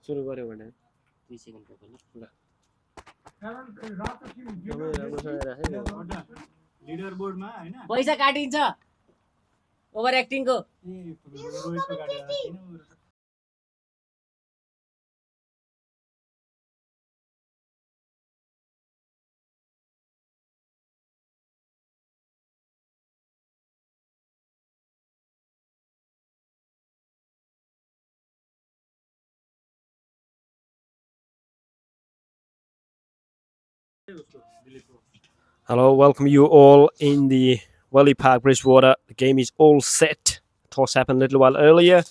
सुरु गर्यो भने 3 सेकेन्ड ल लिडर बोर्डमा हैन पैसा काटिन्छ over एक्टिङको Hello, welcome you all in the Valley Park Bridgewater. The game is all set. Toss happened a little while earlier.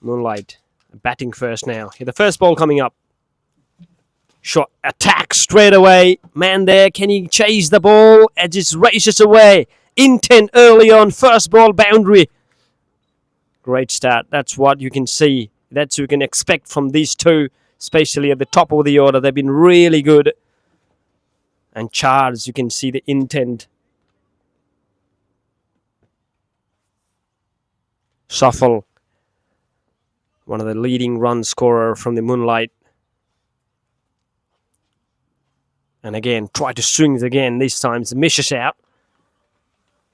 Moonlight batting first now. Here the first ball coming up. Shot, attack straight away. Man there, can he chase the ball? Edges races away. Intent early on. First ball boundary. Great start. That's what you can see. That's what you can expect from these two, especially at the top of the order. They've been really good. And Charles, you can see the intent. Shuffle, one of the leading run scorer from the Moonlight. And again, try to swing it again. This time, misses out.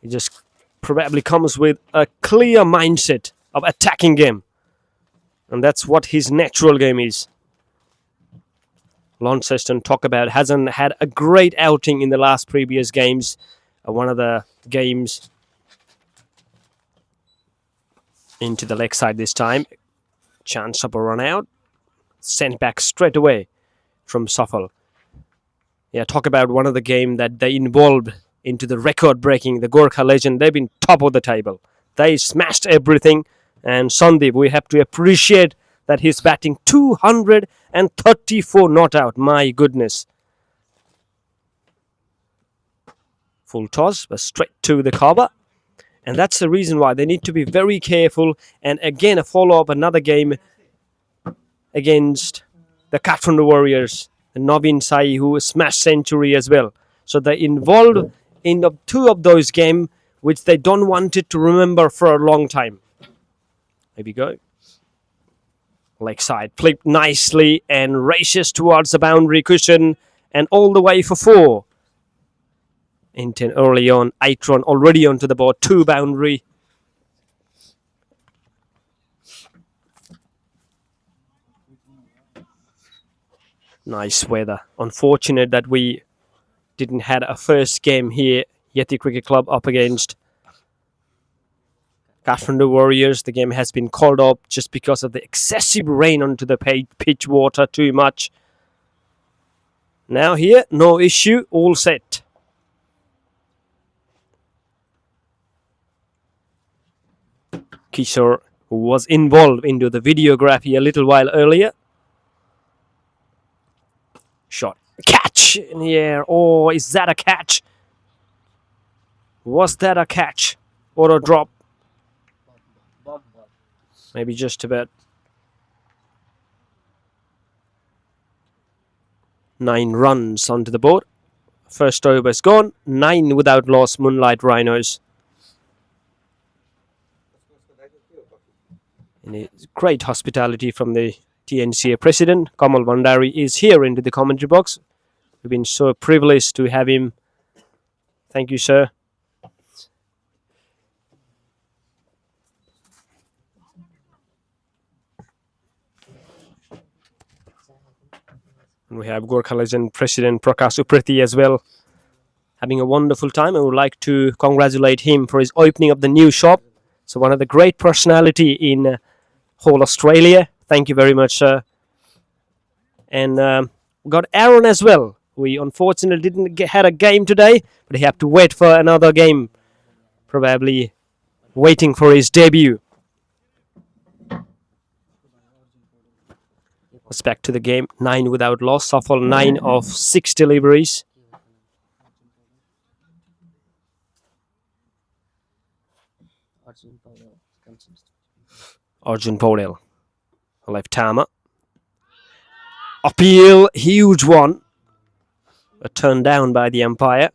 He just probably comes with a clear mindset of attacking game. And that's what his natural game is. Launceston hasn't had a great outing in the last previous games. One of the games into the leg side this time. Chance of a run out. Sent back straight away from Shuffle. Yeah, talk about one of the game that they involved into the record breaking, the Gorkha legend. They've been top of the table. They smashed everything. And Sandeep, we have to appreciate that he's batting 234 not out. My goodness. Full toss, but straight to the cover. And that's the reason why they need to be very careful. And again, a follow-up, another game against the Kathmandu Warriors. And Navin Sai, who smashed century as well. So they're involved in the two of those games, which they don't want it to remember for a long time. Here we go. Leg side, flipped nicely and races towards the boundary cushion and all the way for 4. Intent early on, Itron already onto the board, 2 boundary. Nice weather. Unfortunate that we didn't have a first game here, Yeti Cricket Club up against Kathmandu Warriors. The game has been called up just because of the excessive rain onto the pitch water, too much. Now here, no issue, all set. Kishore, who was involved into the videography a little while earlier. Shot, catch in the air. Oh, is that a catch? Was that a catch or a drop? Maybe just about 9 runs onto the board. First over's gone. 9 without loss, Moonlight Rhinos. And great hospitality from the TNCA president. Kamal Bandari is here into the commentary box. We've been so privileged to have him. Thank you, sir. And we have Gorkha Legend President Prakash Upreti as well, having a wonderful time. I would like to congratulate him for his opening of the new shop. So one of the great personality in whole Australia. Thank you very much, sir. And we got Aaron as well. We unfortunately didn't had a game today, but he had to wait for another game, probably waiting for his debut. Let's back to the game. 9 without loss. Shuffle 9 of 6 deliveries. Arjun Paudel, left-hamer. Appeal, huge one. A turn down by the umpire.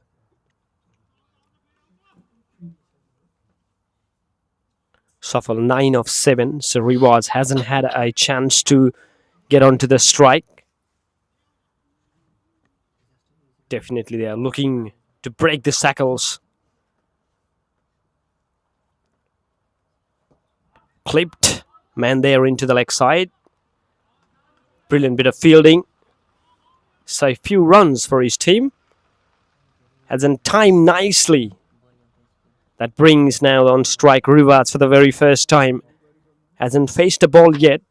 Shuffle 9 of 7. So Rewards hasn't had a chance to get onto the strike. Definitely they are looking to break the shackles. Clipped. Man there into the leg side. Brilliant bit of fielding. So a few runs for his team. Hasn't timed nicely. That brings now on strike Rivas for the very first time. Hasn't faced a ball yet.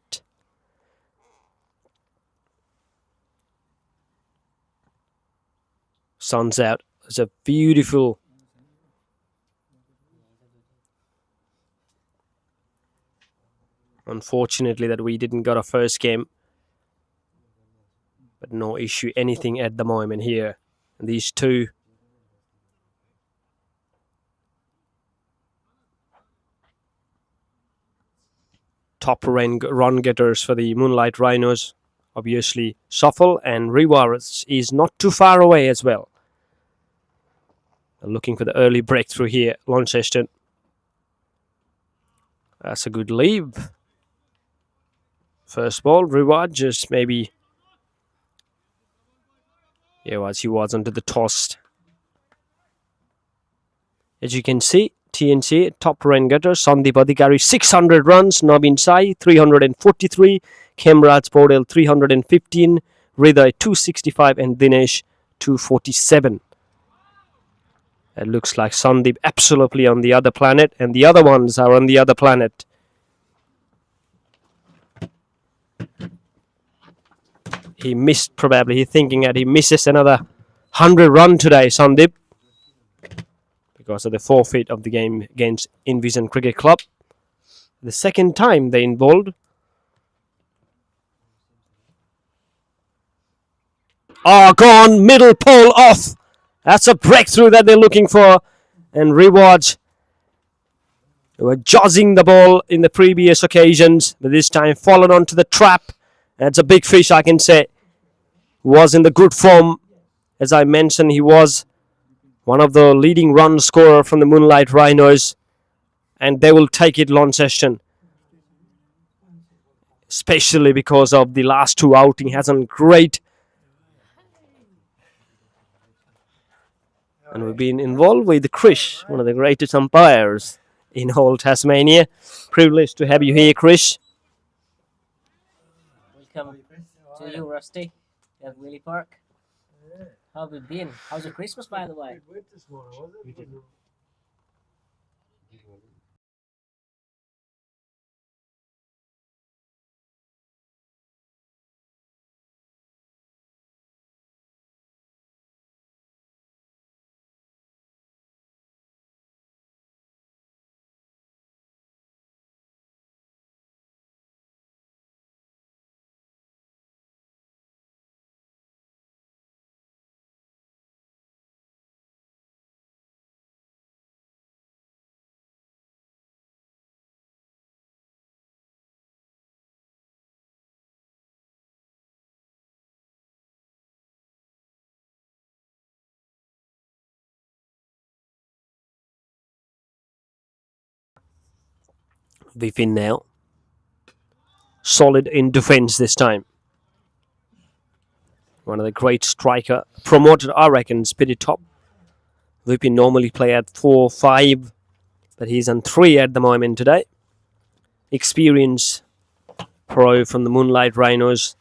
Sun's out. It's a beautiful unfortunately that we didn't got a first game. But no issue anything at the moment here. And these two top run getters for the Moonlight Rhinos. Obviously, Shuffle and Rivas is not too far away as well. Looking for the early breakthrough here, Launceston. That's a good leave. First ball, Rivas just maybe. Yeah, he was under the toss. As you can see, TNCA top run getter Sandeep Adhikari 600 runs, Navin Sai 343, Kemraj Paudel 315, Hriday 265 and Dinesh 247. It looks like Sandeep absolutely on the other planet and the other ones are on the other planet. He missed probably, he's thinking that he misses another 100 run today, Sandeep. Because of the forfeit of the game against Envision Cricket Club. The second time they involved. Oh, gone. Middle pole off. That's a breakthrough that they're looking for. And Rivas were jozzing the ball in the previous occasions. But this time fallen onto the trap. That's a big fish, I can say. Was in the good form. As I mentioned, he was one of the leading run scorer from the Moonlight Rhinos. And they will take it, Launceston. Especially because of the last two outing hasn't great. And we've been involved with Krish, one of the greatest umpires in all Tasmania. Privileged to have you here, Krish. Welcome to you, Rusty, at Willie Park. How have you been? How's your Christmas, by the way? We've been now solid in defence this time. One of the great striker. Promoted, I reckon, pretty top. Vipin normally play at 4-5, but he's on 3 at the moment today. Experience pro from the Moonlight Rhinos.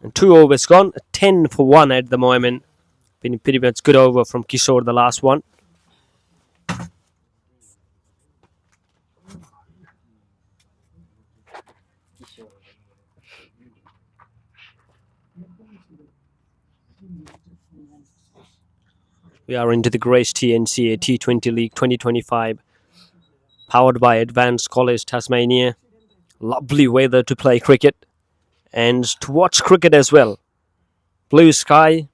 And 2 overs gone, 10 for 1 at the moment. Been pretty much good over from Kishore, the last one. We are into the Grace TNCA T20 League 2025. Powered by Advanced College Tasmania. Lovely weather to play cricket. And to watch cricket as well. Blue sky.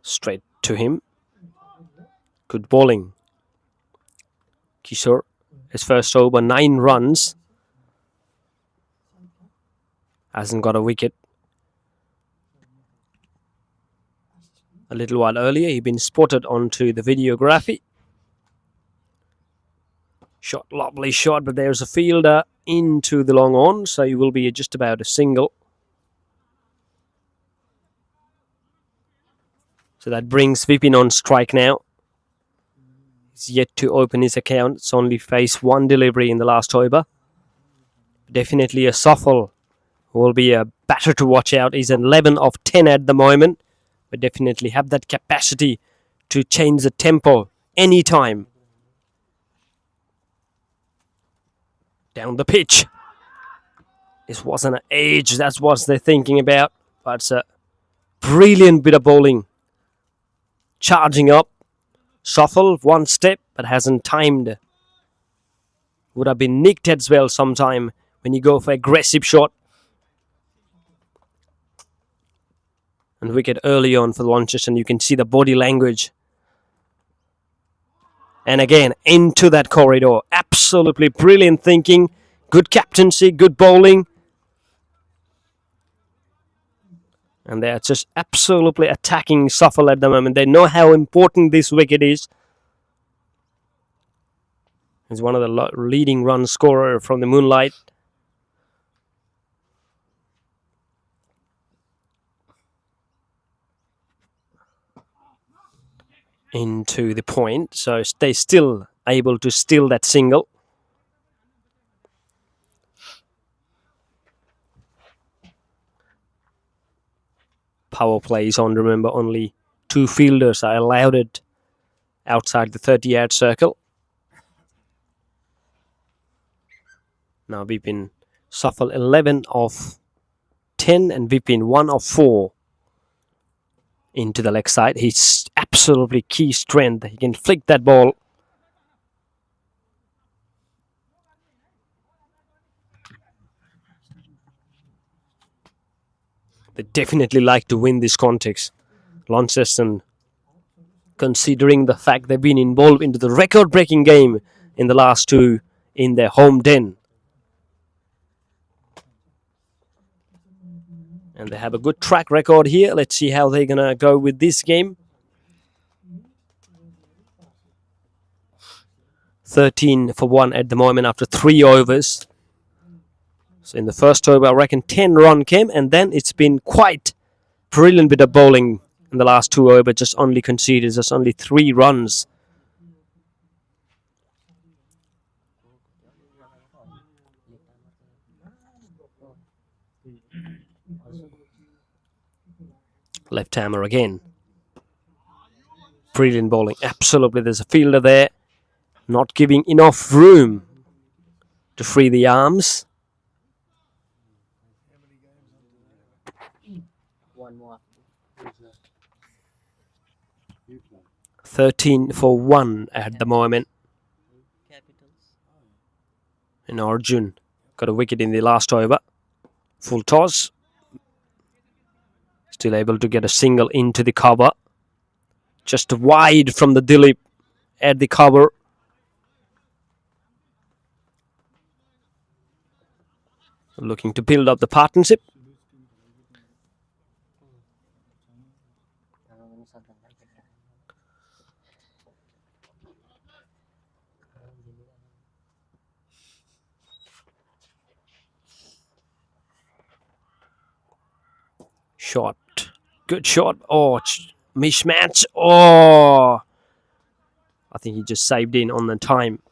Straight to him. Good bowling. Kishore, his first over, 9 runs. Hasn't got a wicket. A little while earlier, he'd been spotted onto the videography. Shot, lovely shot, but there's a fielder into the long on, so he will be just about a single. So that brings Vipin on strike now. He's yet to open his account. It's only faced one delivery in the last over. Definitely a Shuffle will be a batter to watch out. He's 11 of 10 at the moment, but definitely have that capacity to change the tempo anytime. Down the pitch. This wasn't an age, that's what they're thinking about, but it's a brilliant bit of bowling. Charging up. Shuffle, one step, but hasn't timed. Would have been nicked as well sometime when you go for aggressive shot. And wicket early on for the Launceston, you can see the body language. And again, into that corridor. Absolutely brilliant thinking. Good captaincy, good bowling. And they're just absolutely attacking Shuffle at the moment. They know how important this wicket is. He's one of the leading run scorer from the Moonlight. Into the point, so they still able to steal that single. Power play is on, remember, only 2 fielders are allowed it outside the 30-yard circle. Now Vipin Shuffle 11 of 10 and Vipin 1 of 4 into the leg side. He's absolutely key strength. He can flick that ball. They definitely like to win this context. Launceston, considering the fact they've been involved into the record-breaking game in the last 2 in their home den. And they have a good track record here. Let's see how they're going to go with this game. 13 for 1 at the moment after 3 overs. So in the first over, I reckon 10 run came, and then it's been quite brilliant bit of bowling in the last 2 overs. Just only conceded just only 3 runs. Left hammer again. Brilliant bowling. Absolutely, there's a fielder there. Not giving enough room to free the arms. 13 for 1 at the moment. And Arjun got a wicket in the last over. Full toss. Still able to get a single into the cover. Just wide from the Dilip at the cover. Looking to build up the partnership. Shot. Good shot. Oh, mismatch. Oh. I think he just saved in on the time.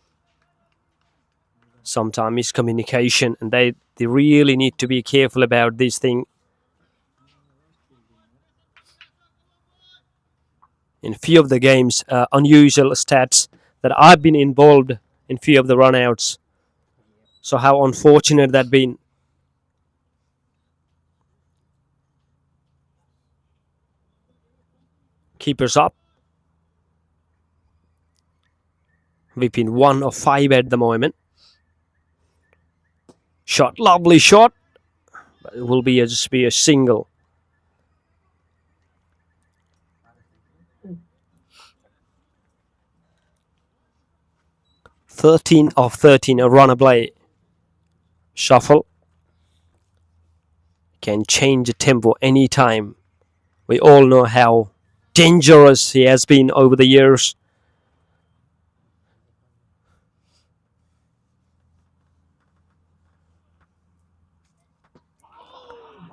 Sometimes miscommunication, and they really need to be careful about this thing. In few of the games, unusual stats that I've been involved in few of the runouts. So how unfortunate that been. Keepers up. Vipin 1 of 5 at the moment. Shot, lovely shot. But it will be just be a single. (13 of 13), a runner play. Shuffle. Can change the tempo anytime. We all know how dangerous he has been over the years.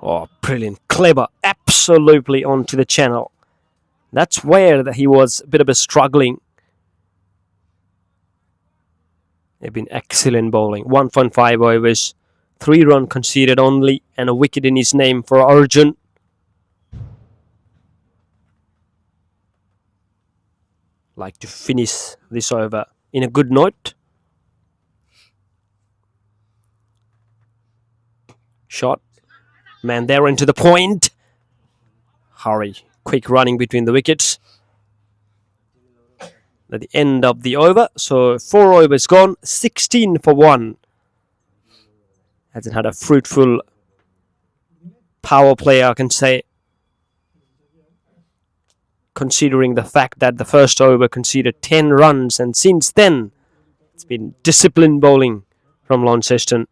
Oh, brilliant. Clever. Absolutely onto the channel. That's where he was a bit of a struggling. They've been excellent bowling. 1.5 overs. 3 runs conceded only. And a wicket in his name for Arjun. Like to finish this over in a good note. Shot. Man there into the point. Hurry. Quick running between the wickets. At the end of the over. So 4 overs gone. 16 for 1. Hasn't had a fruitful power play, I can say. Considering the fact that the first over conceded 10 runs. And since then, it's been disciplined bowling from Launceston.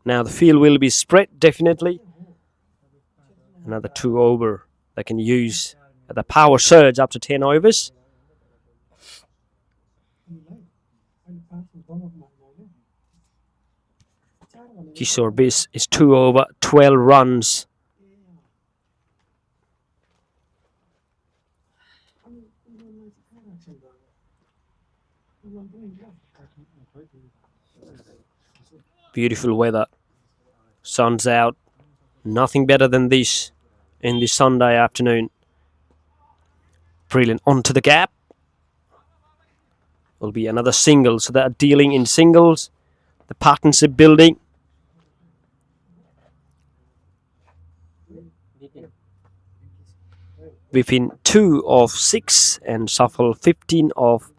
Now the field will be spread, definitely. Another 2 over they can use the power surge after 10 overs. Kishore Bis is 2 over, 12 runs. Beautiful weather. Sun's out. Nothing better than this in this Sunday afternoon. Brilliant. Onto the gap. Will be another single. So they're dealing in singles. The partnership building. Within 2 of 6 and shuffle 15 of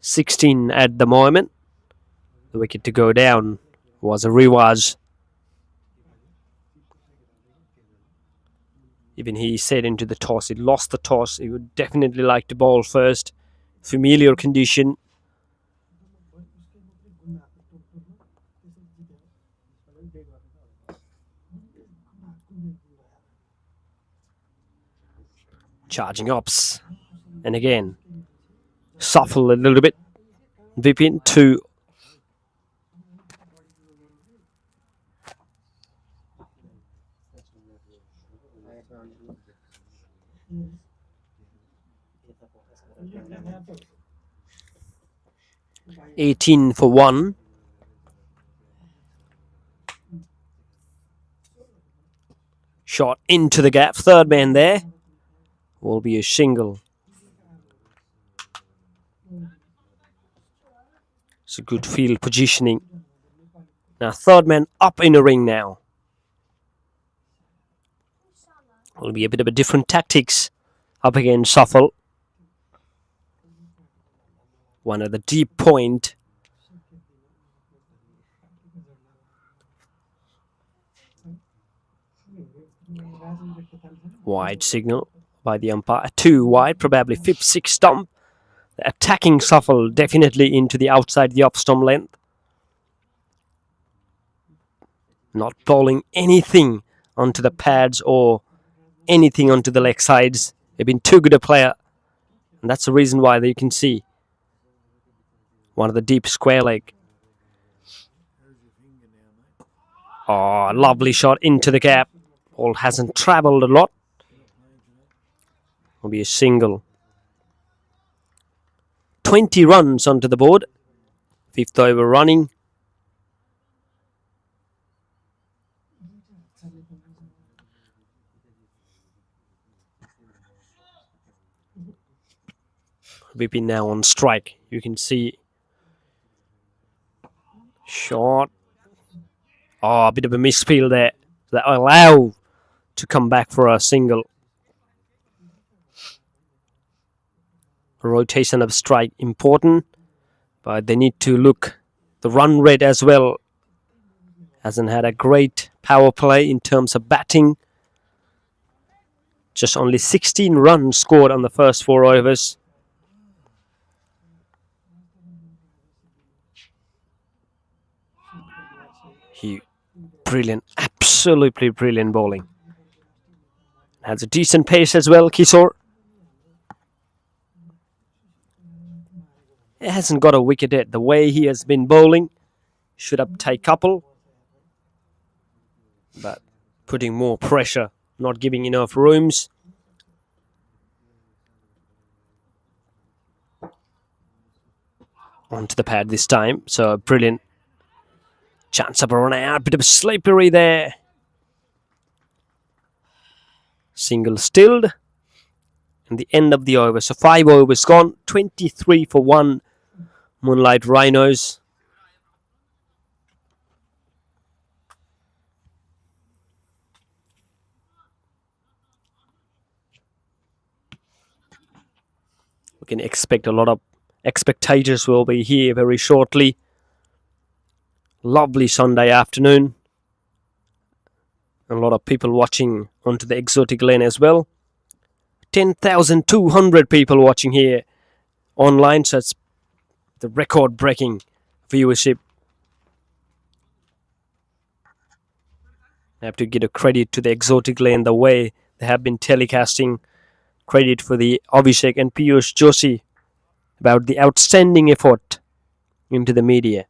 16 at the moment. The wicket to go down was a Riwaz. Even he said into the toss, he lost the toss. He would definitely like to bowl first. Familiar condition. Charging ups. And again, shuffle a little bit. Vipin 2. $18 for 1. Shot into the gap. Third man there. Will be a single. It's a good field positioning. Now third man up in the ring now. Will be a bit of a different tactics. Up again, shuffle. One at the deep point. Wide signal by the umpire. 2 wide, probably 5th, 6th stump. The attacking shuffle definitely into the outside the off stump length. Not bowling anything onto the pads or anything onto the leg sides. They've been too good a player. And that's the reason why you can see one of the deep square leg. Oh, lovely shot into the gap. Ball hasn't travelled a lot. Will be a single. 20 runs onto the board. 5th over running. Vipin now on strike. You can see. Shot. Oh, a bit of a misfield there. That allow to come back for a single. Rotation of strike important, but they need to look the run rate as well. Hasn't had a great power play in terms of batting. Just only 16 runs scored on the first 4 overs. Brilliant, absolutely brilliant bowling. Has a decent pace as well, Kishore. He hasn't got a wicket yet. The way he has been bowling, should have taken a couple. but putting more pressure, not giving enough rooms. Onto the pad this time, so brilliant chance of a run out, bit of slippery there. Single stilled, and the end of the over. So 5 overs gone, 23 for 1. Moonlight Rhinos. We can expect a lot of spectators will be here very shortly. Lovely Sunday afternoon. A lot of people watching onto the exotic lane as well. 10,200 people watching here online, so it's the record-breaking viewership. I have to give a credit to the exotic lane, the way they have been telecasting. Credit for the Abhishek and Piyush Joshi about the outstanding effort into the media.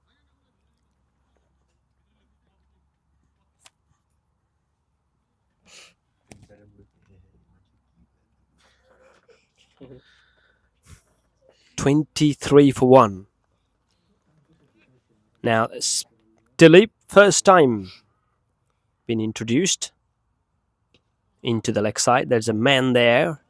$23 for 1. Now, Dilip, first time been introduced into the leg side. There's a man there.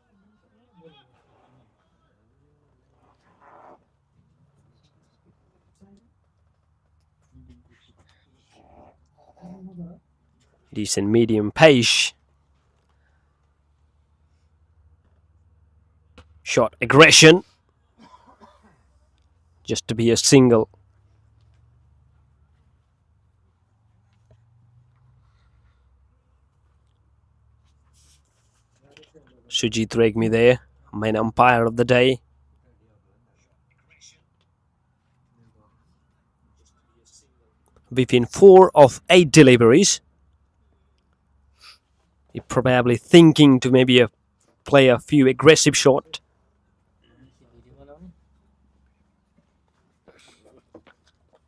Decent medium pace. Shot aggression. Just to be a single. Sujit Regmi there, main umpire of the day. Within 4 of 8 deliveries. He's probably thinking to maybe play a few aggressive shots.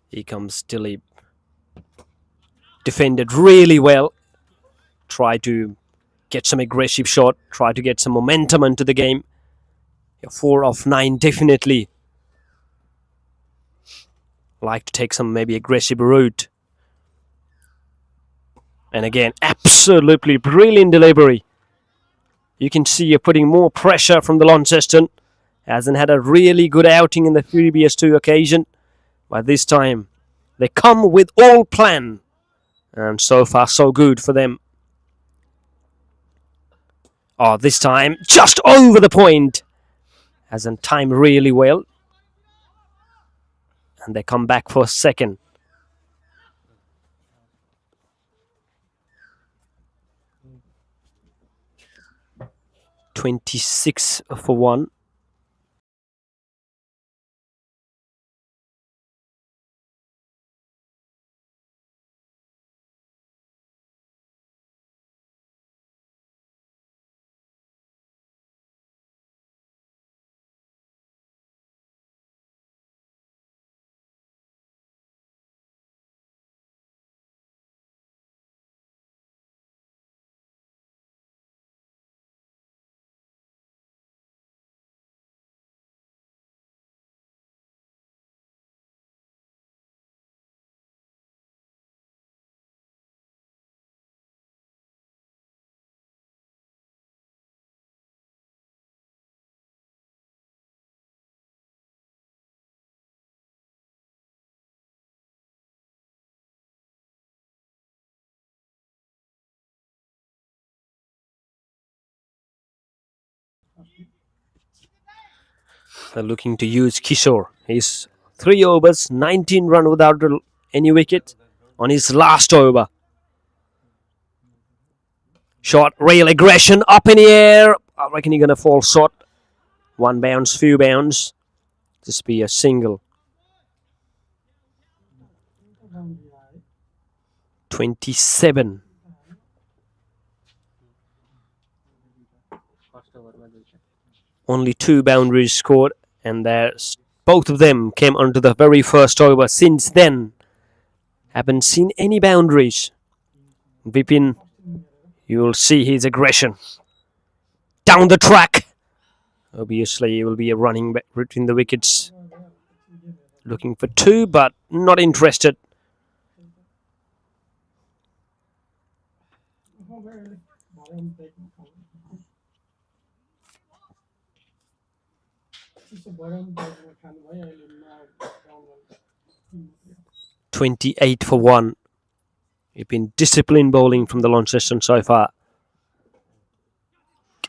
Here comes Dilip. Defended really well. Try to get some aggressive shot. Try to get some momentum into the game. 4 of 9 definitely. Like to take some maybe aggressive route. And again, absolutely brilliant delivery. You can see you're putting more pressure from the Launceston. Hasn't had a really good outing in the previous 2 occasions. But this time, they come with all plan. And so far, so good for them. Oh, this time, just over the point. Hasn't timed really well. And they come back for a second. $26 for 1. They're looking to use Kishore. He's 3 overs, 19 run without any wicket on his last over. Shot, real aggression, up in the air. I reckon he's going to fall short. 1 bounce, few bounce. Just be a single. 27. Only 2 boundaries scored, and there's both of them came onto the very first over. Since then, haven't seen any boundaries. Vipin, you will see his aggression. Down the track. Obviously, he will be a running back between the wickets. Looking for 2, but not interested. .28 for 1. You've been disciplined bowling from the Launceston so far.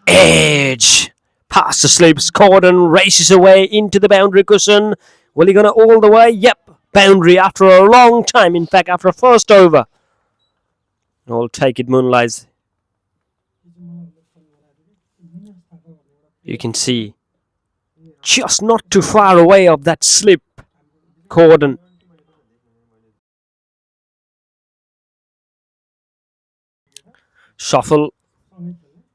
Edge! Past the slips. Corden races away into the boundary cushion. Will he gonna all the way? Yep. Boundary after a long time. In fact, after a first over. I'll take it, Moonlight. You can see just not too far away of that slip. Corden. Shuffle.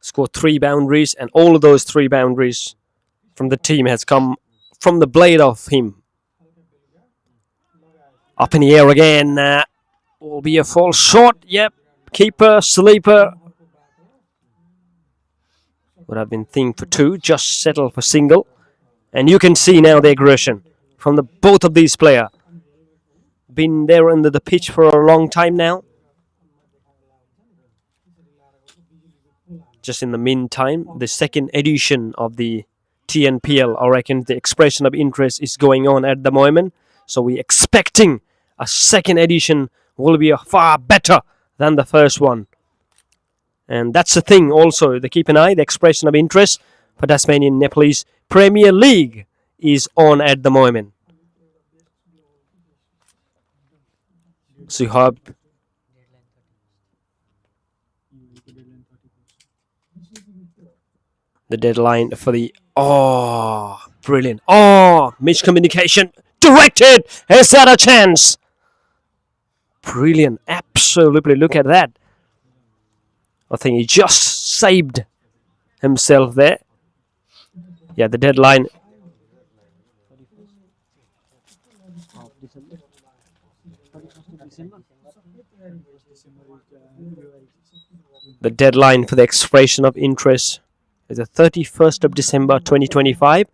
Scored 3 boundaries, and all of those 3 boundaries from the team has come from the blade of him. Up in the air again. Will be a false shot. Yep. Keeper, sleeper. Would have been thinking for 2. Just settle for single. And you can see now the aggression from the both of these players. Been there under the pitch for a long time now. Just in the meantime, the second edition of the TNPL, I reckon the expression of interest is going on at the moment. So we're expecting a second edition will be far better than the first one. And that's the thing also, they keep an eye, the expression of interest for Tasmanian Nepalese Premier League is on at the moment. Suhab. The deadline for the... Oh, brilliant. Oh, miscommunication. Directed. Is that a chance? Brilliant. Absolutely. Look at that. I think he just saved himself there. Yeah, the deadline. The deadline for the expression of interest is the 31st of December 2025.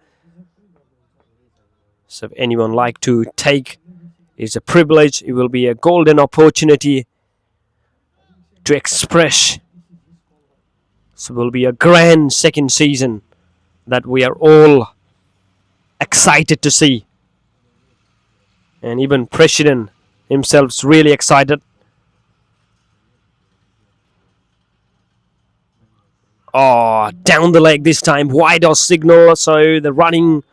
So if anyone like to take, it's a privilege. It will be a golden opportunity to express. So it will be a grand second season that we are all excited to see. And even President himself is really excited. Oh, down the leg this time. Wide off signal. So the running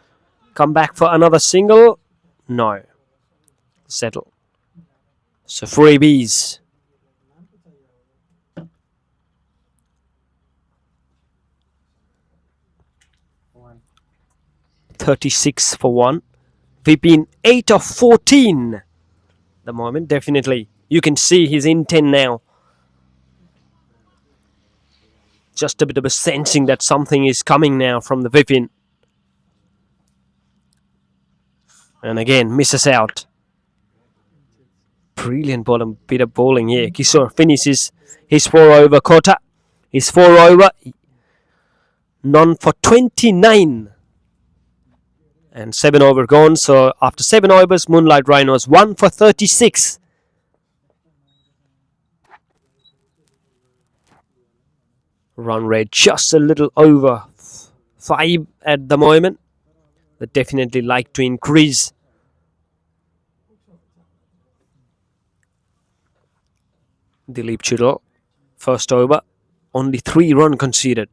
come back for another single. No. Settle. So freebies. .36 for 1. We've been 8 of 14. The moment, definitely. You can see his intent now. Just a bit of a sensing that something is coming now from the Vipin. And again, misses out. Brilliant bit of bowling here. Kishore finishes his 4 over quota. His 4 over. None for 29. And 7 over gone. So after 7 overs, Moonlight Rhinos 1 for 36. Run rate just a little over 5 at the moment. They definitely like to increase. Dilip Chidal, first over, only 3 runs conceded.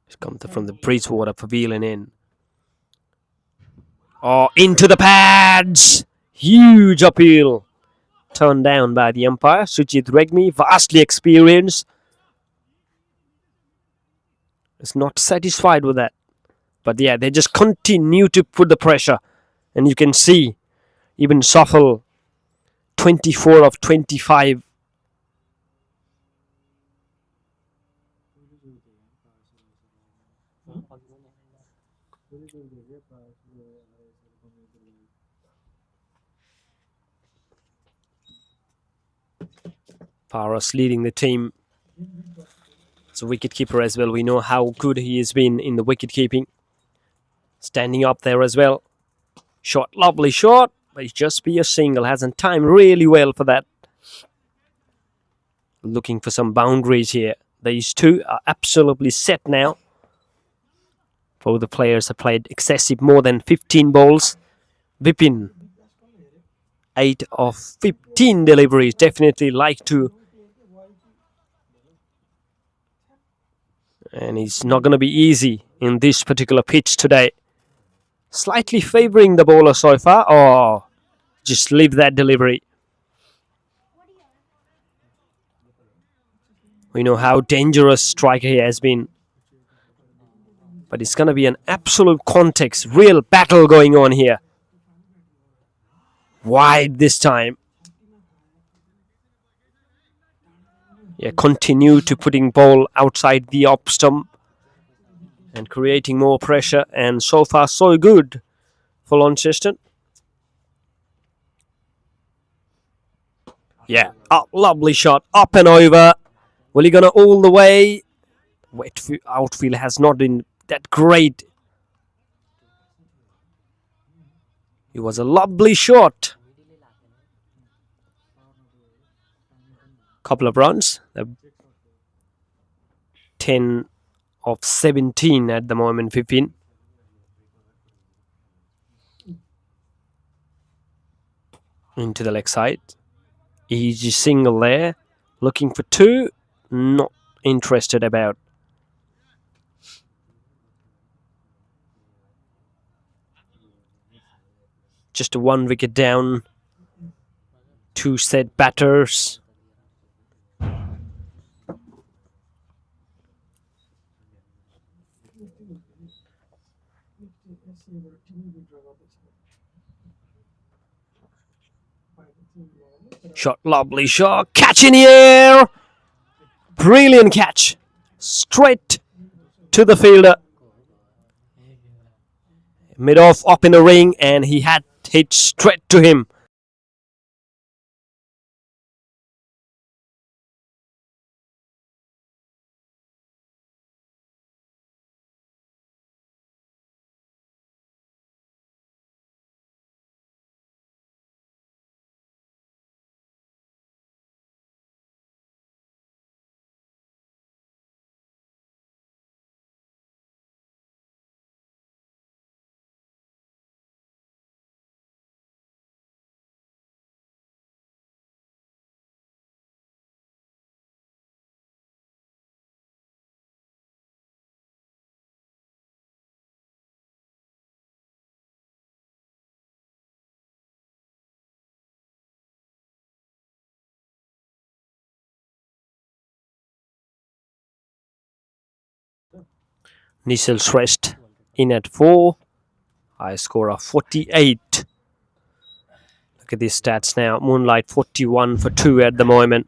It's come from the Bridgewater Pavilion in. Oh, into the pads! Huge appeal. Turned down by the umpire. Sujit Regmi, vastly experienced. Is not satisfied with that. But yeah, they just continue to put the pressure. And you can see, even Shuffle, 24 of 25. Paras leading the team. As a wicket-keeper as well. We know how good he has been in the wicket-keeping. Standing up there as well. Shot, lovely shot. But it's just be a single. Hasn't timed really well for that. Looking for some boundaries here. These two are absolutely set now. Both the players have played excessive more than 15 balls. Vipin, 8 of 15 deliveries. Definitely like to. And it's not going to be easy in this particular pitch today. Slightly favouring the bowler so far. Oh, just leave that delivery. We know how dangerous striker he has been. But it's going to be an absolute context. Real battle going on here. Wide this time. Yeah, continue to putting ball outside the off stump. And creating more pressure. And so far so good for Launceston. Yeah, lovely shot. Up and over. Well, he gonna all the way. Outfield has not been that great. It was a lovely shot. Couple of runs. 10 of 17 at the moment, 15. Into the leg side. Easy single there. Looking for 2. Not interested about. Just a 1 wicket down. 2 set batters. Shot, lovely shot. Catch in the air. Brilliant catch. Straight to the fielder. Mid-off up in the ring and he had hit straight to him. Nissel's rest in at 4. High score of 48. Look at these stats now. Moonlight 41 for 2 at the moment.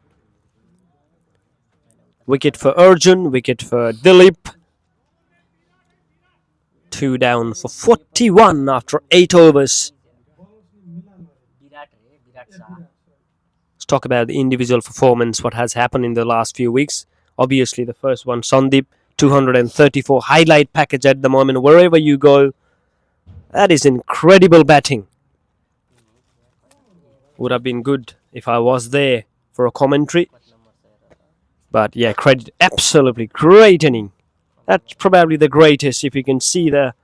Wicket for Arjun. Wicket for Dilip. 2 down for 41 after 8 overs. Let's talk about the individual performance, what has happened in the last few weeks. Obviously, the first one, Sandeep, 234 highlight package at the moment. Wherever you go, that is incredible batting. Would have been good if I was there for a commentary. But yeah, credit, absolutely great inning. That's probably the greatest if you can see the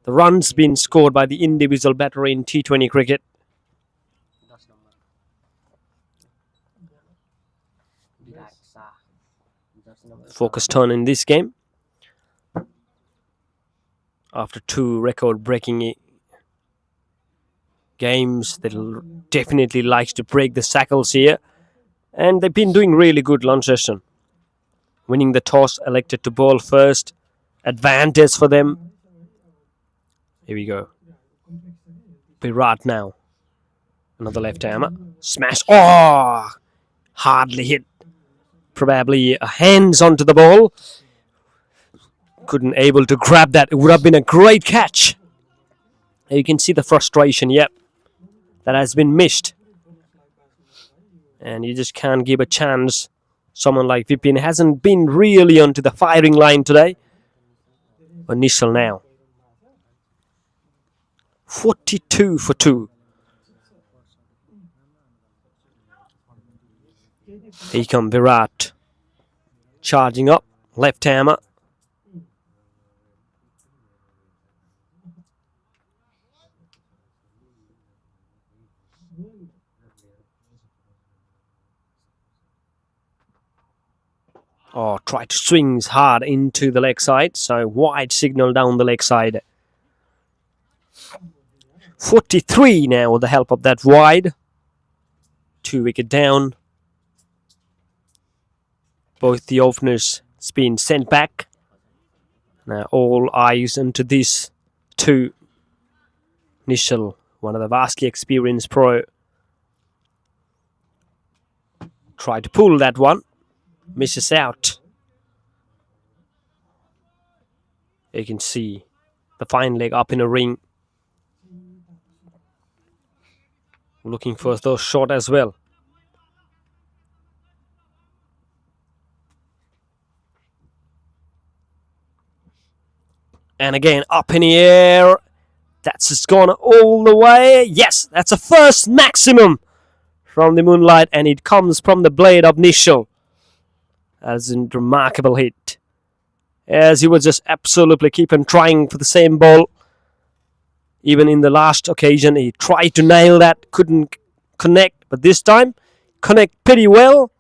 runs being scored by the individual batter in T20 cricket. Focus turn in this game. After 2 record-breaking games, they'll definitely like to break the shackles here. And they've been doing really good, Launceston. Winning the toss, elected to bowl first. Advantage for them. Here we go. Virat now. Another left-hander. Smash. Oh! Hardly hit. Probably hands onto the ball. Couldn't able to grab that. It would have been a great catch. You can see the frustration. Yep. That has been missed. And you just can't give a chance. Someone like Vipin hasn't been really onto the firing line today. But Nishal now. 42 for 2. Here come Virat. Charging up. Left hammer. Oh, try to swings hard into the leg side. So wide signal down the leg side. 43 now with the help of that wide. 2 wicket down. Both the openers has been sent back. Now all eyes into these two. Nishal, one of the vastly experienced pro. Try to pull that one. Misses out. You can see the fine leg up in a ring. Looking for those shot as well. And again, up in the air. That's just gone all the way. Yes, that's a first maximum from the Moonlight. And it comes from the blade of Nishal. That's a remarkable hit. As he was just absolutely keeping trying for the same ball. Even in the last occasion, he tried to nail that. Couldn't connect. But this time, connect pretty well.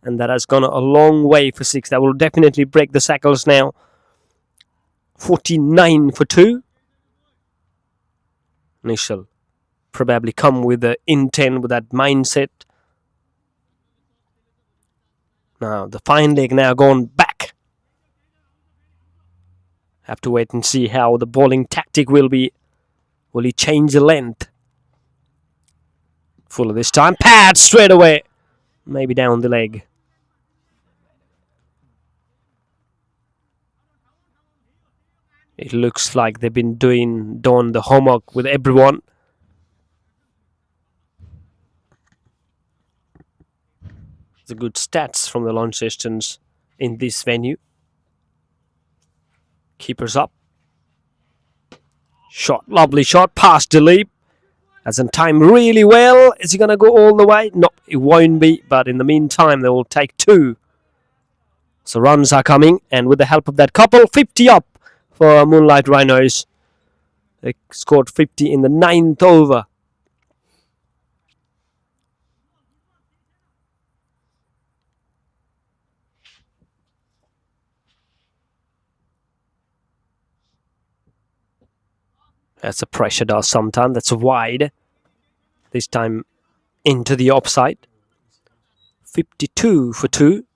And that has gone a long way for 6. That will definitely break the shackles now. 49 for 2. Nishal probably come with the intent, with that mindset. Now, the fine leg now gone back. Have to wait and see how the bowling tactic will be. Will he change the length? Fuller this time. Pad straight away. Maybe down the leg. It looks like they've been doing the homework with everyone. The good stats from the Launcestons in this venue. Keepers up. Shot, lovely shot, past Dilip. Hasn't timed really well. Is he going to go all the way? No, it won't be. But in the meantime, they will take 2. So runs are coming. And with the help of that couple, 50 up for Moonlight Rhinos. They scored 50 in the 9th over. That's a pressure does sometimes. That's wide. This time into the offside. 52 for 2.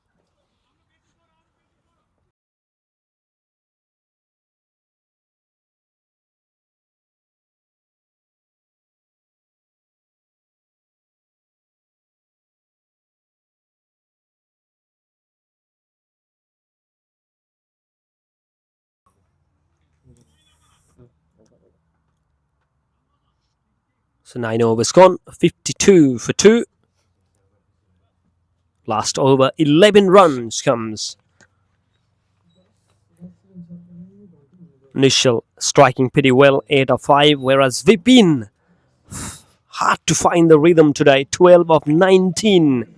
So 9 overs gone. 52 for 2. Last over, 11 runs comes. Nishal striking pretty well, 8 of 5. Whereas Vipin, hard to find the rhythm today. 12 of 19.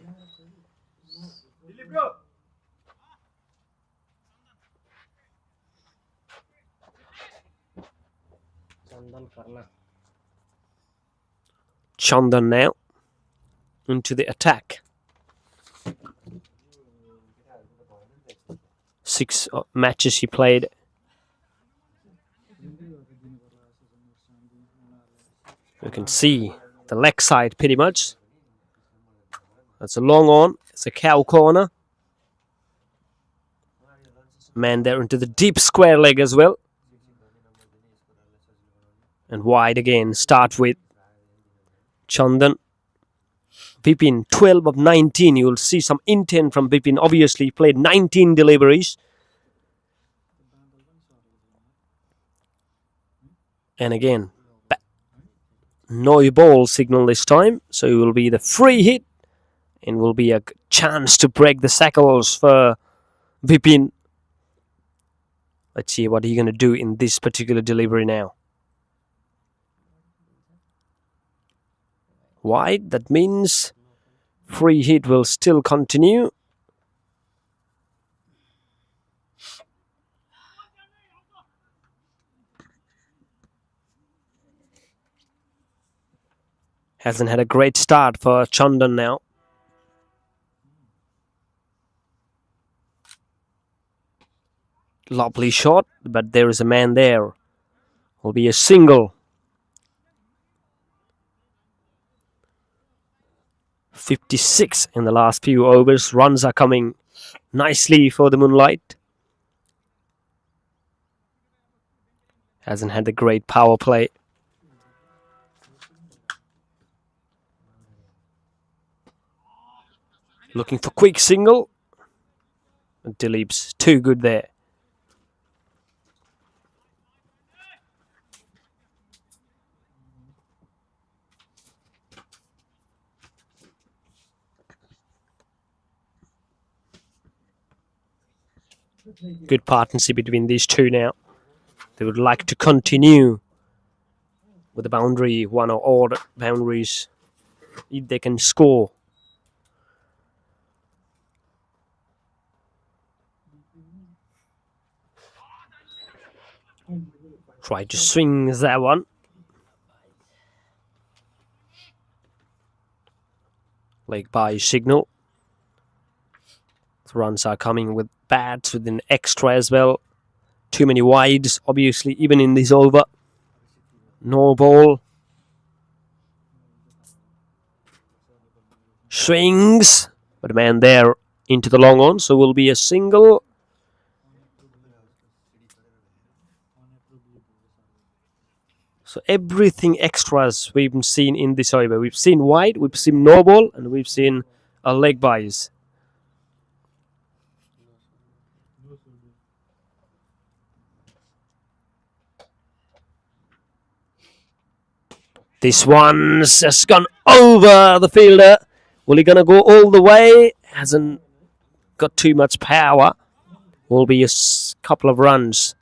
Chandan now into the attack. 6 matches he played. You can see the leg side pretty much. That's a long on. It's a cow corner. Man there into the deep square leg as well. And wide again. Start with Chandan. Vipin, 12 of 19. You will see some intent from Vipin. Obviously, he played 19 deliveries. And again, no ball signal this time. So it will be the free hit. And will be a chance to break the shackles for Vipin. Let's see what he's going to do in this particular delivery now. Wide, that means free hit will still continue. Hasn't had a great start for Chandan now. Lovely shot, but there is a man there. Will be a single. 56 in the last few overs. Runs are coming nicely for the Moonlight. Hasn't had a great power play. Looking for quick single. Dileep's too good there. Good partnership between these two now. They would like to continue with the boundary, one or odd boundaries, if they can score. Try to swing that one. Leg by signal. The runs are coming with bats with an extra as well. Too many wides, obviously, even in this over. No ball. Swings. But a man there into the long on, so will be a single. So everything extras we've seen in this over. We've seen wide, we've seen no ball, and we've seen a leg buys. This one's just gone over the fielder. Will he gonna go all the way? Hasn't got too much power. Will be a couple of runs.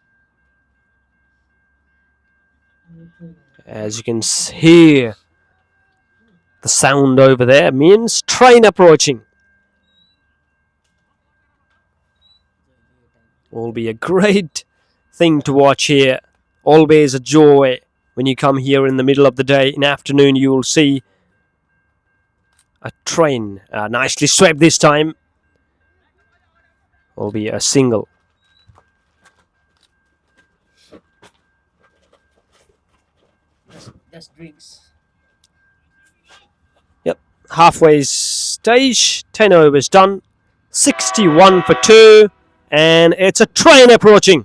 As you can hear, the sound over there means train approaching. Will be a great thing to watch here. Always a joy when you come here in the middle of the day. In the afternoon, you will see a train. Nicely swept this time. Will be a single. That's drinks. Yep, halfway stage. 10 overs done. 61 for 2. And it's a train approaching.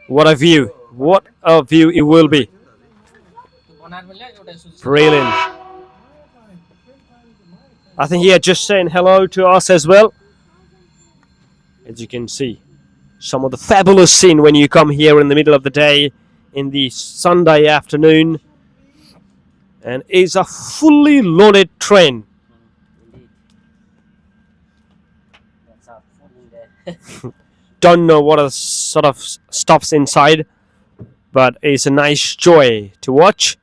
What a view. What a view it will be. Brilliant. I think he had just saying hello to us as well. As you can see, some of the fabulous scene when you come here in the middle of the day in the Sunday afternoon. And it's a fully loaded train. Don't know what sort of stuff's inside, but it's a nice joy to watch.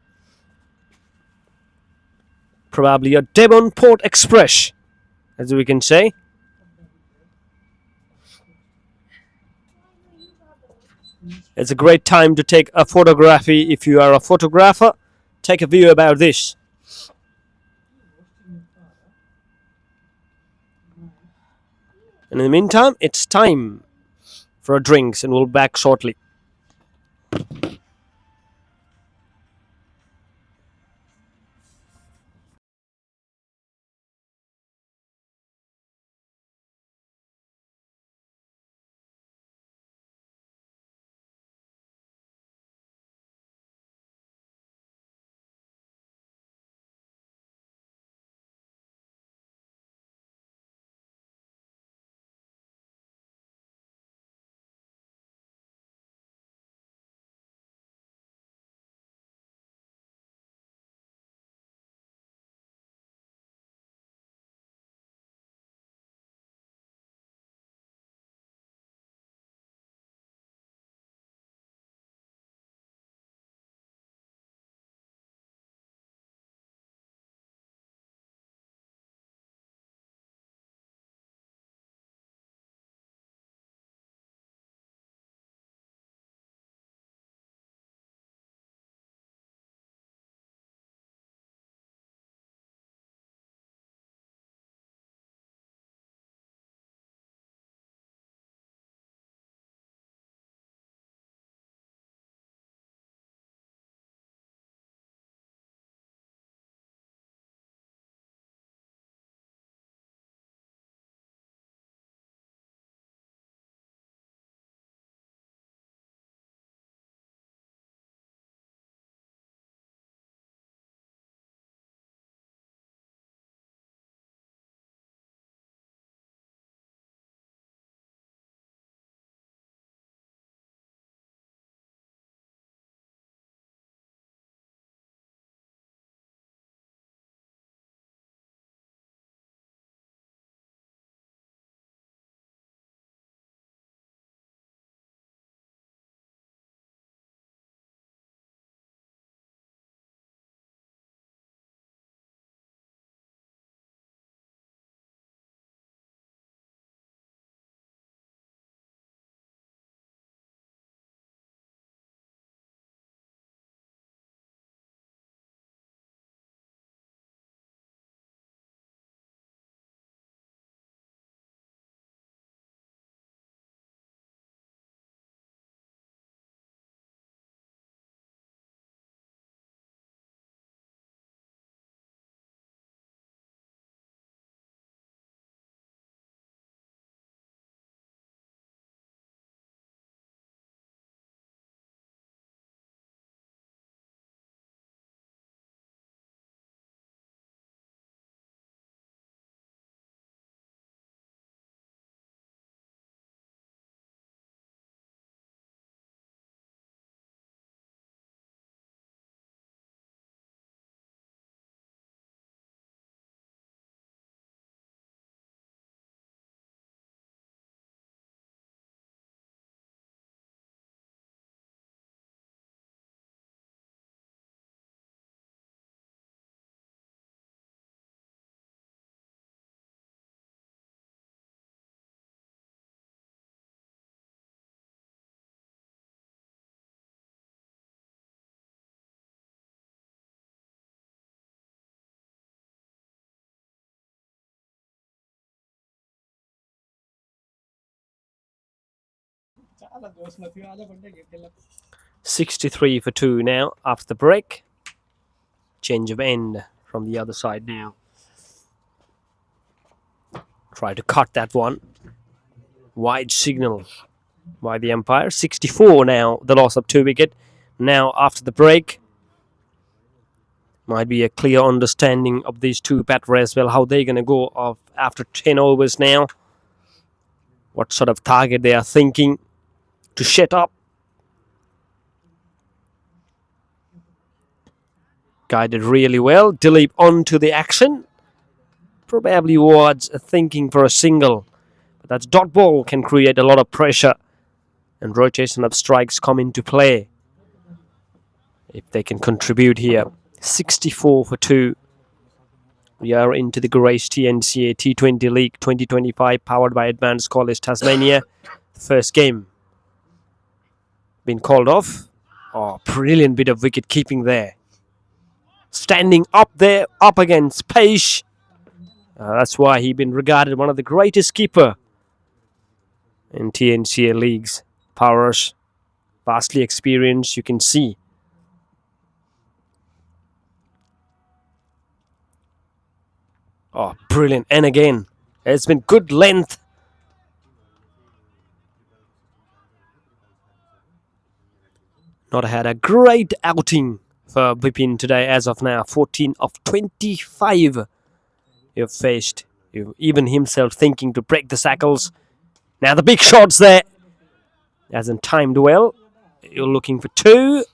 Probably a Devonport Express, as we can say. It's a great time to take a photography if you are a photographer. Take a view about this. And in the meantime, it's time for drinks, and we'll be back shortly. 63 for 2 now after the break. Change of end from the other side now. Try to cut that one. Wide signal by the umpire. 64 now, the loss of 2 wicket. Now after the break, might be a clear understanding of these two battlers as well, how they're going to go off after 10 overs now. What sort of target they are thinking to set up. Guided really well. Dilip onto the action. Probably was thinking for a single. But that dot ball can create a lot of pressure. And rotation of strikes come into play. If they can contribute here. 64 for 2. We are into the Grace TNCA T20 League 2025 powered by Advanced College Tasmania. First game been called off. Oh, brilliant bit of wicket keeping there. Standing up there, up against Page. That's why he's been regarded one of the greatest keeper in TNCA Leagues. Powers, vastly experienced, you can see. Oh, brilliant. And again, it's been good length. Not had a great outing for Bipin today as of now. 14 of 25 you've faced. Even himself thinking to break the shackles. Now the big shots there. Hasn't timed well. You're looking for 2.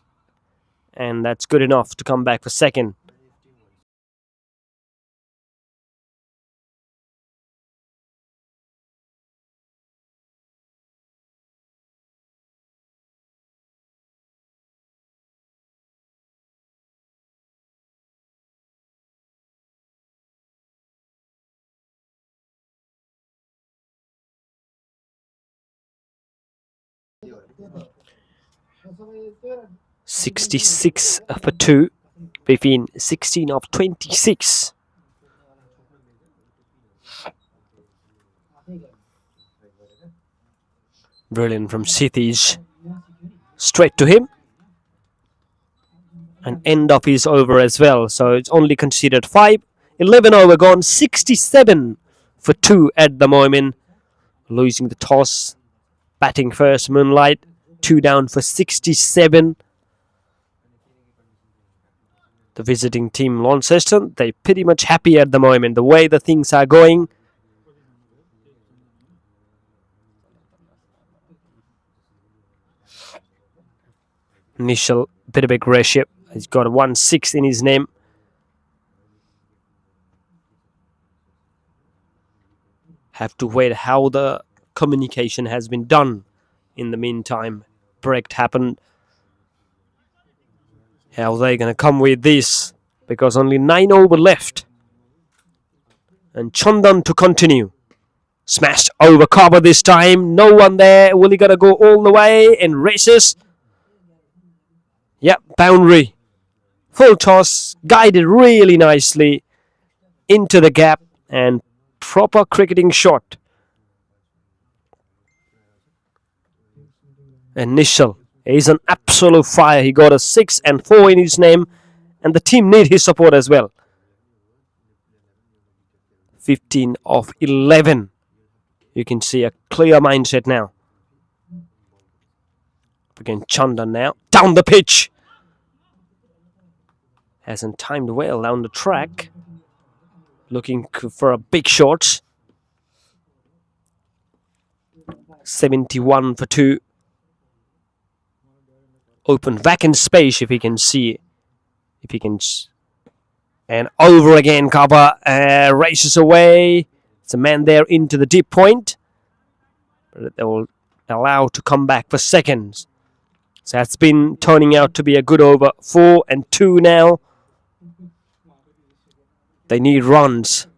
And that's good enough to come back for second. $66 for 2. Between 16 of 26. Brilliant from Sithij. Straight to him. And end of his over as well. So it's only considered 5. 11 over gone. 67 for 2 at the moment. Losing the toss. Batting first, Moonlight. 2 down for 67. The visiting team, Launceston, they're pretty much happy at the moment. The way the things are going. Initial bit of aggression. He's got a 1-6 in his name. Have to wait how the communication has been done in the meantime. Break happened. How are they going to come with this? Because only 9 over left. And Chandan to continue. Smashed over cover this time. No one there. Will he going to go all the way and races? Yep, boundary. Full toss. Guided really nicely into the gap. And proper cricketing shot. Initial. He's an absolute fire. He got a 6 and 4 in his name. And the team need his support as well. 15 of 11. You can see a clear mindset now. Again, Chandan now. Down the pitch. Hasn't timed well down the track. Looking for a big shot. 71 for 2. Open vacant space if he can see it. If he can. And over again, cover. Races away. It's a man there into the deep point. But they will allow to come back for seconds. So that's been turning out to be a good over. 4 and 2 now. They need runs.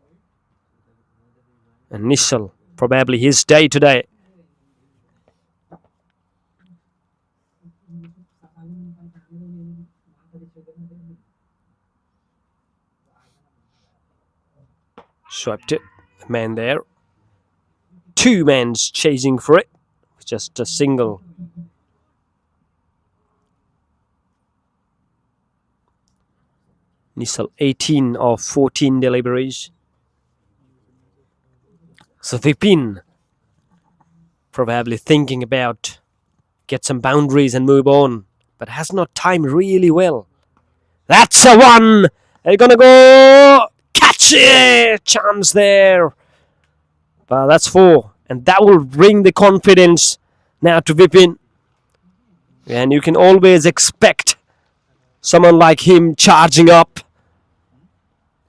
Initial. Probably his day today. Swiped it. Man there. 2 men chasing for it. Just a single. Initial 18 of 14 deliveries. So Vipin probably thinking about get some boundaries and move on, but has not timed really well. That's a one. They're gonna go catch it. Chance there, but that's four, and that will bring the confidence now to Vipin. And you can always expect someone like him charging up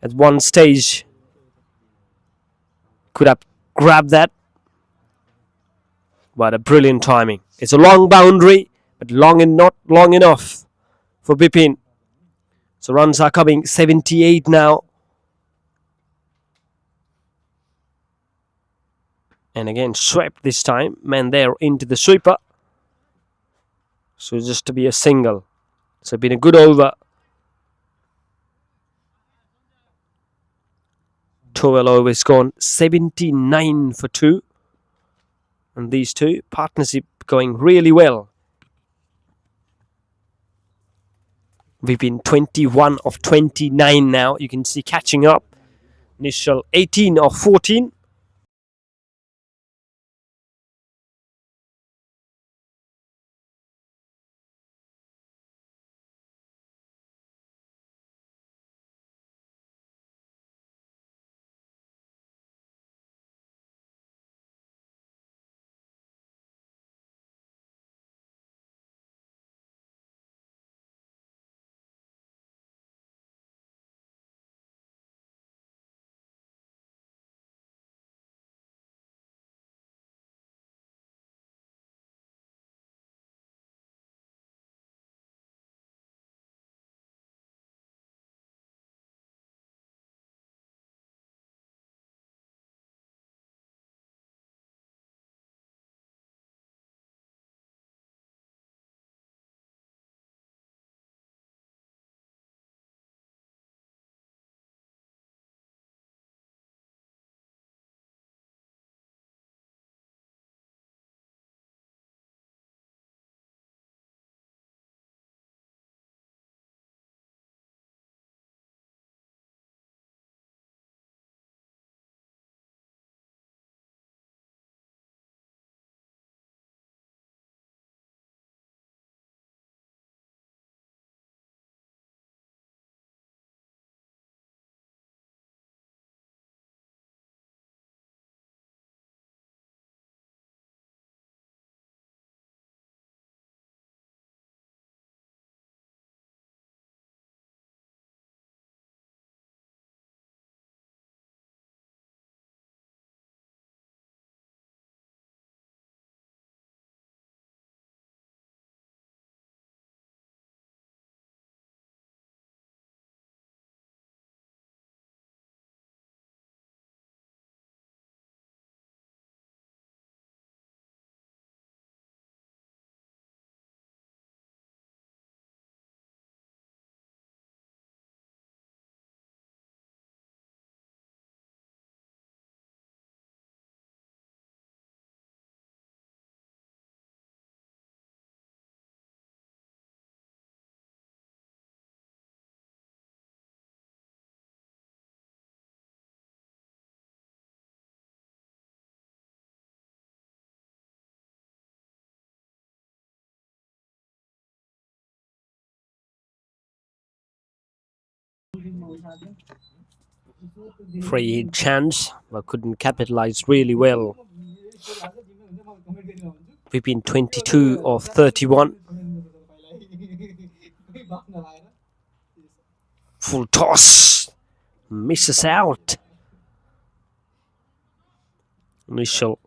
at one stage. Could have grabbed that. But a brilliant timing. It's a long boundary, but not long enough for Bipin. So runs are coming 78 now. And again, swept this time. Man there into the sweeper. So just to be a single. So been a good over. 12 overs gone. 79 for 2. And these two, partnership going really well. We've been 21 of 29 now. You can see catching up. Initial 18 of 14. Free hit chance, but couldn't capitalize really well. We've been 22 of 31. Full toss. Misses out. Initial.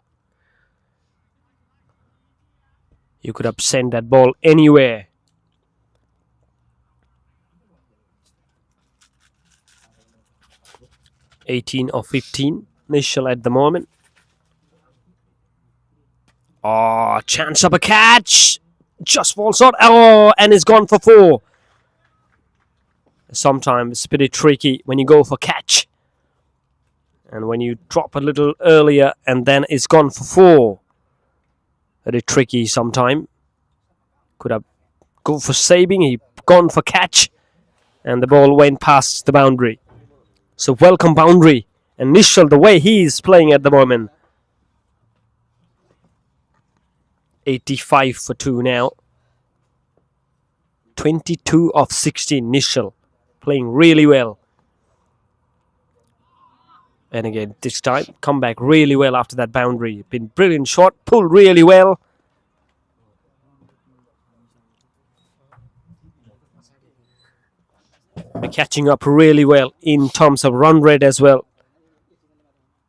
You could have sent that ball anywhere. (18 of 15). Initial at the moment. Oh, chance of a catch. Just falls out. Oh, and it's gone for 4. Sometimes it's pretty tricky when you go for catch. And when you drop a little earlier and then it's gone for 4. Very tricky sometime. Could have gone for saving. He gone for catch. And the ball went past the boundary. So welcome boundary. And Nishal, the way he is playing at the moment. 85 for 2 now. 22 of 16. Nishal playing really well. And again, this time, come back really well after that boundary. Been brilliant shot. Pulled really well. They're catching up really well in terms of run rate as well.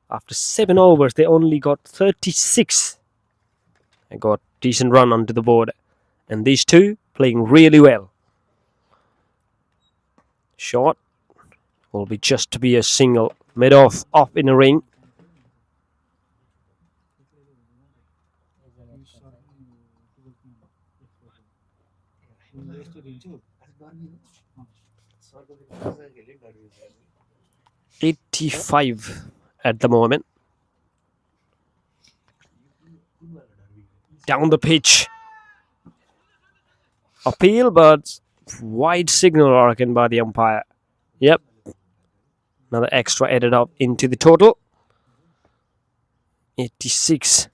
After 7 overs, they only got 36. They got decent run onto the board. And these two playing really well. Shot will be just to be a single. Mid-off, off in the ring. $85 at the moment. Down the pitch. Appeal, but wide signal taken by the umpire. Yep. Another extra added up into the total. 86.